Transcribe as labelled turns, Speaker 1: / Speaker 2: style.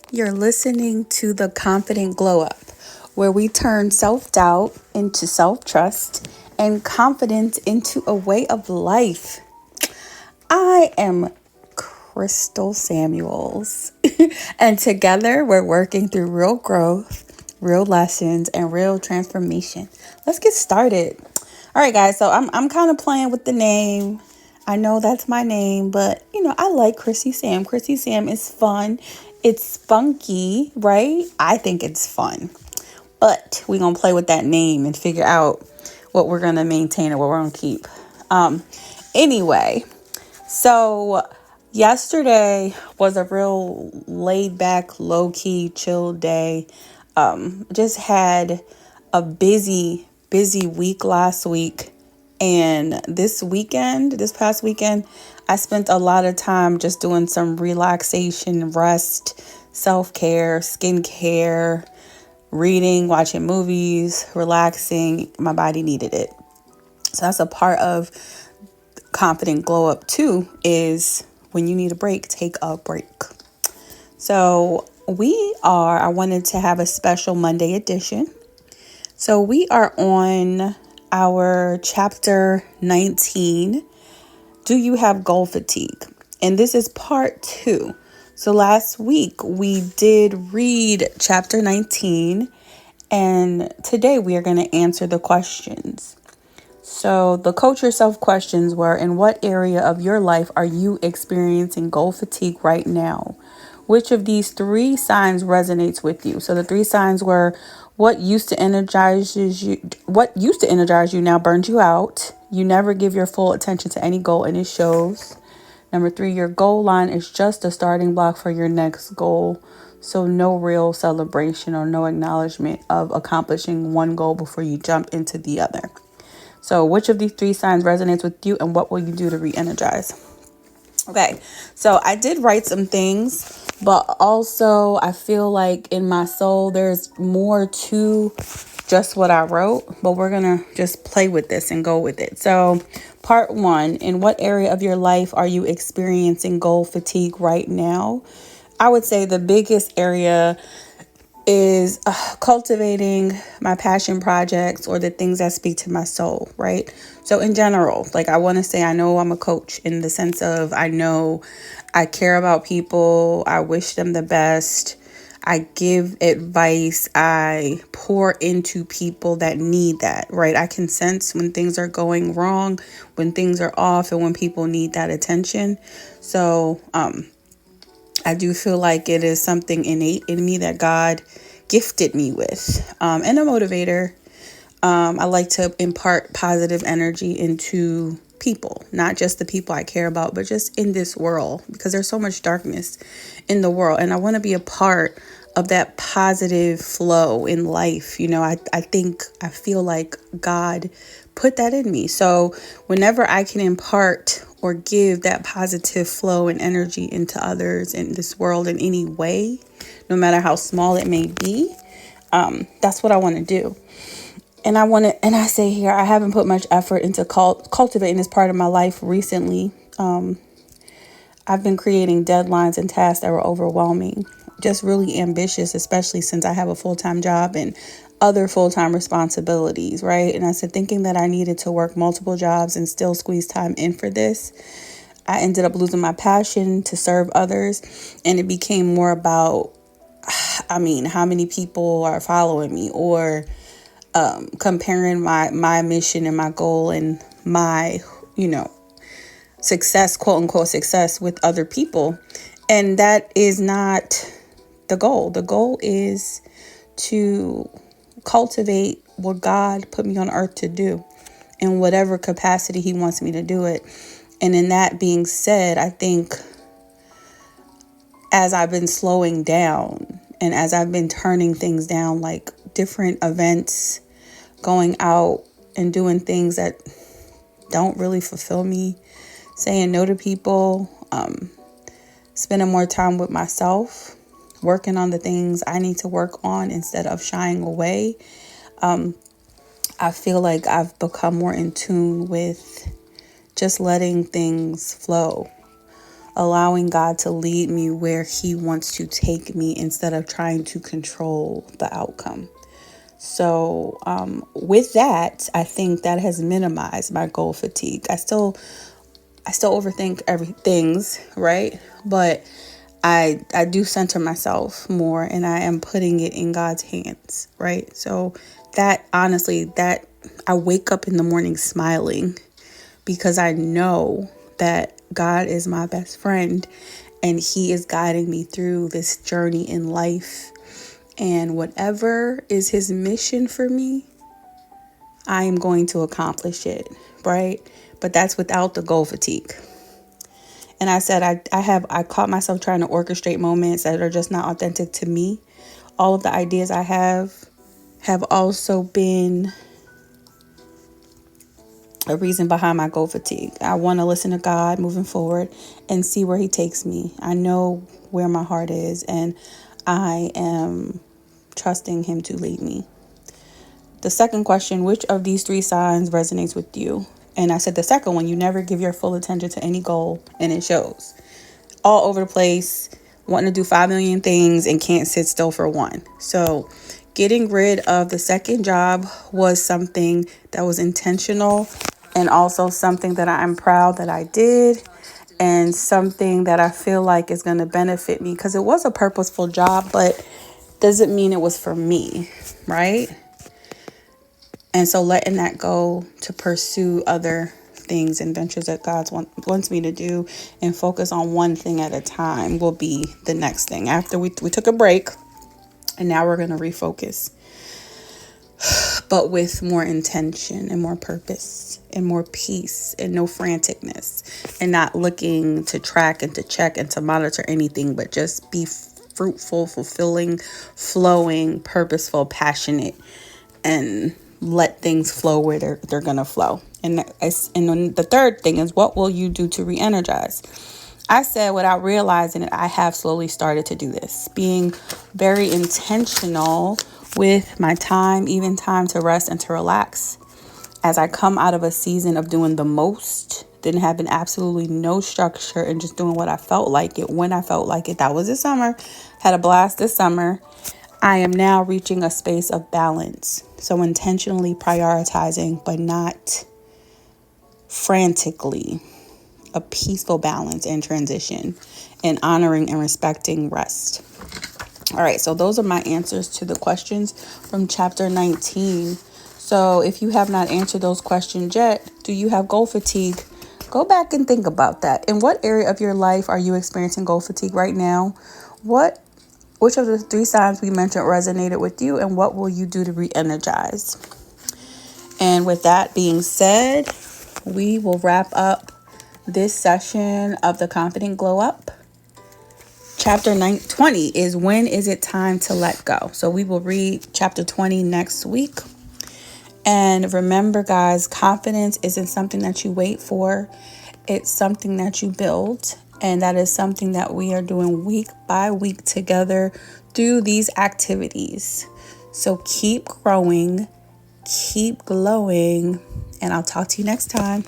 Speaker 1: You're listening to the Confident Glow Up, where we turn self doubt into self trust and confidence into a way of life. I am Crystal Samuels, and together we're working through real growth, real lessons, and real transformation. Let's get started. All right, guys, so I'm kind of playing with the name. I know that's my name, but I like Chrissy Sam. Chrissy Sam is fun. It's funky, right? I think it's fun. But we're going to play with that name and figure out what we're going to maintain and what we're going to keep. Anyway, so yesterday was a real laid back, low key, chill day. Just had a busy week last week. And this past weekend, I spent a lot of time just doing some relaxation, rest, self-care, skincare, reading, watching movies, relaxing. My body needed it. So that's a part of Confident Glow Up too, is when you need a break, take a break. So I wanted to have a special Monday edition. So we are on our chapter 19. Do you have goal fatigue? And this is part 2. So last week we did read chapter 19, and today we are going to answer the questions. So the Coach Yourself questions were: in what area of your life are you experiencing goal fatigue right now? Which of these 3 signs resonates with you? So the 3 signs were: what used to energize you now burns you out. You never give your full attention to any goal and it shows. Number 3, your goal line is just a starting block for your next goal. So no real celebration or no acknowledgement of accomplishing one goal before you jump into the other. So which of these 3 signs resonates with you, and what will you do to re-energize? Okay, so I did write some things, but also I feel like in my soul there's more to just what I wrote, but we're going to just play with this and go with it. So part 1, in what area of your life are you experiencing goal fatigue right now? I would say the biggest area is cultivating my passion projects or the things that speak to my soul, right? So in general, like I want to say, I know I'm a coach in the sense of I know I care about people. I wish them the best. I give advice. I pour into people that need that, right? I can sense when things are going wrong, when things are off, and when people need that attention. So, I do feel like it is something innate in me that God gifted me with, and a motivator. I like to impart positive energy into people, not just the people I care about, but just in this world, because there's so much darkness in the world. And I want to be a part of that positive flow in life. I feel like God put that in me. So whenever I can impart or give that positive flow and energy into others in this world in any way, no matter how small it may be, that's what I want to do. And I say here, I haven't put much effort into cultivating this part of my life recently. I've been creating deadlines and tasks that were overwhelming, just really ambitious, especially since I have a full-time job and other full-time responsibilities, right? And I said, thinking that I needed to work multiple jobs and still squeeze time in for this, I ended up losing my passion to serve others. And it became more about, how many people are following me, or comparing my mission and my goal and my, success, quote unquote success, with other people. And that is not the goal. The goal is to cultivate what God put me on earth to do in whatever capacity he wants me to do it. And in that being said, I think as I've been slowing down and as I've been turning things down, like different events, going out and doing things that don't really fulfill me, saying no to people, spending more time with myself, working on the things I need to work on instead of shying away. I feel like I've become more in tune with just letting things flow. allowing God to lead me where He wants to take me instead of trying to control the outcome. So with that, I think that has minimized my goal fatigue. I still overthink everything's right, but I do center myself more, and I am putting it in God's hands, right? So that honestly, that I wake up in the morning smiling because I know that God is my best friend and He is guiding me through this journey in life. And whatever is His mission for me, I am going to accomplish it, right? But that's without the goal fatigue. And I said, I caught myself trying to orchestrate moments that are just not authentic to me. All of the ideas I have also been a reason behind my goal fatigue. I want to listen to God moving forward and see where He takes me. I know where my heart is, and I am trusting Him to lead me. The second question, which of these 3 signs resonates with you? And I said the second one, you never give your full attention to any goal, and it shows. All over the place, wanting to do 5 million things and can't sit still for one. So getting rid of the second job was something that was intentional, and also something that I'm proud that I did, and something that I feel like is going to benefit me, because it was a purposeful job, but doesn't mean it was for me, right? And so letting that go to pursue other things and ventures that God wants me to do, and focus on one thing at a time, will be the next thing. After we took a break, and now we're going to refocus, but with more intention and more purpose and more peace and no franticness, and not looking to track and to check and to monitor anything, but just be fruitful, fulfilling, flowing, purposeful, passionate, and let things flow where they're going to flow. And then the third thing is, what will you do to re-energize? I said, without realizing it, I have slowly started to do this, being very intentional with my time, even time to rest and to relax. As I come out of a season of doing the most, then having absolutely no structure and just doing what I felt like it, when I felt like it. That was this summer. Had a blast this summer. I am now reaching a space of balance. So intentionally prioritizing, but not frantically. A peaceful balance and transition, and honoring and respecting rest. All right, so those are my answers to the questions from chapter 19. So if you have not answered those questions yet, do you have goal fatigue? Go back and think about that. In what area of your life are you experiencing goal fatigue right now? Which of the 3 signs we mentioned resonated with you, and what will you do to re-energize? And with that being said, we will wrap up this session of the Confident Glow Up. Chapter 20 is, when is it time to let go? So we will read chapter 20 next week. And remember, guys, confidence isn't something that you wait for. It's something that you build. And that is something that we are doing week by week together through these activities. So keep growing, keep glowing, and I'll talk to you next time.